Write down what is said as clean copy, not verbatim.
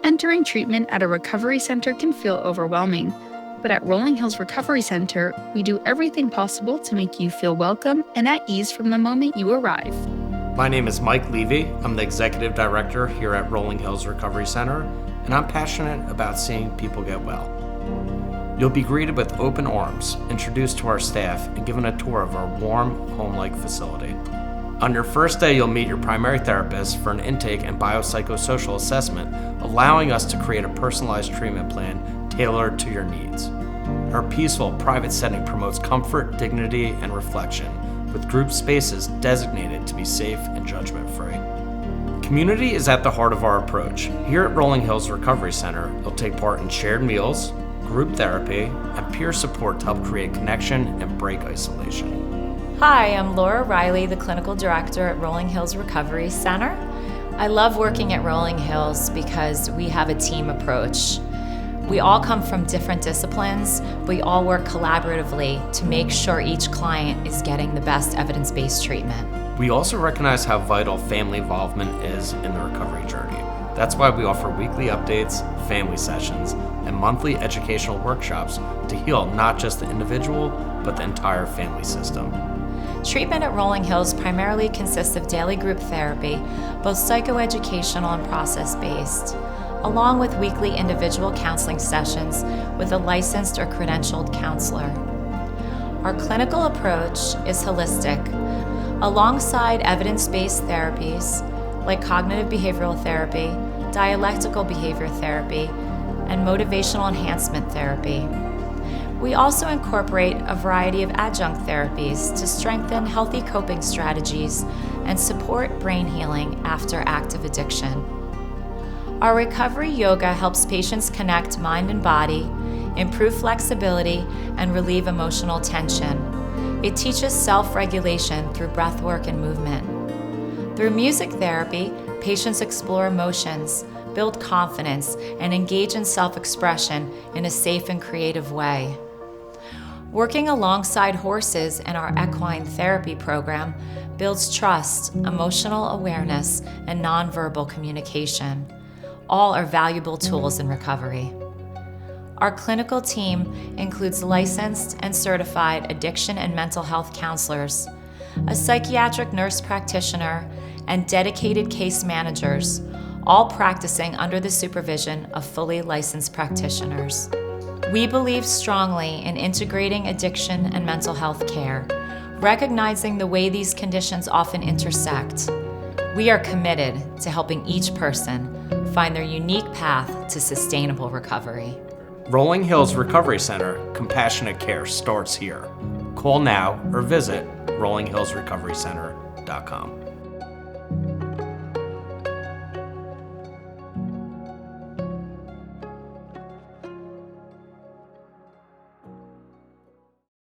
Entering treatment at a recovery center can feel overwhelming, but at Rolling Hills Recovery Center, we do everything possible to make you feel welcome and at ease from the moment you arrive. My name is Mike Levy. I'm the Executive Director here at Rolling Hills Recovery Center, and I'm passionate about seeing people get well. You'll be greeted with open arms, introduced to our staff, and given a tour of our warm, home-like facility. On your first day, you'll meet your primary therapist for an intake and biopsychosocial assessment, allowing us to create a personalized treatment plan tailored to your needs. Our peaceful, private setting promotes comfort, dignity, and reflection, with group spaces designated to be safe and judgment-free. Community is at the heart of our approach. Here at Rolling Hills Recovery Center, you'll take part in shared meals, group therapy, and peer support to help create connection and break isolation. Hi, I'm Laura Riley, the Clinical Director at Rolling Hills Recovery Center. I love working at Rolling Hills because we have a team approach. We all come from different disciplines, but we all work collaboratively to make sure each client is getting the best evidence-based treatment. We also recognize how vital family involvement is in the recovery journey. That's why we offer weekly updates, family sessions, and monthly educational workshops to heal not just the individual, but the entire family system. Treatment at Rolling Hills primarily consists of daily group therapy, both psychoeducational and process-based, along with weekly individual counseling sessions with a licensed or credentialed counselor. Our clinical approach is holistic. Alongside evidence-based therapies like cognitive behavioral therapy, dialectical behavior therapy, and motivational enhancement therapy. We also incorporate a variety of adjunct therapies to strengthen healthy coping strategies and support brain healing after active addiction. Our recovery yoga helps patients connect mind and body, improve flexibility, and relieve emotional tension. It teaches self-regulation through breathwork and movement. Through music therapy, patients explore emotions, build confidence, and engage in self-expression in a safe and creative way. Working alongside horses in our equine therapy program builds trust, emotional awareness, and nonverbal communication. All are valuable tools in recovery. Our clinical team includes licensed and certified addiction and mental health counselors, a psychiatric nurse practitioner, and dedicated case managers, all practicing under the supervision of fully licensed practitioners. We believe strongly in integrating addiction and mental health care, recognizing the way these conditions often intersect. We are committed to helping each person find their unique path to sustainable recovery. Rolling Hills Recovery Center Compassionate Care starts here. Call now or visit rollinghillsrecoverycenter.com.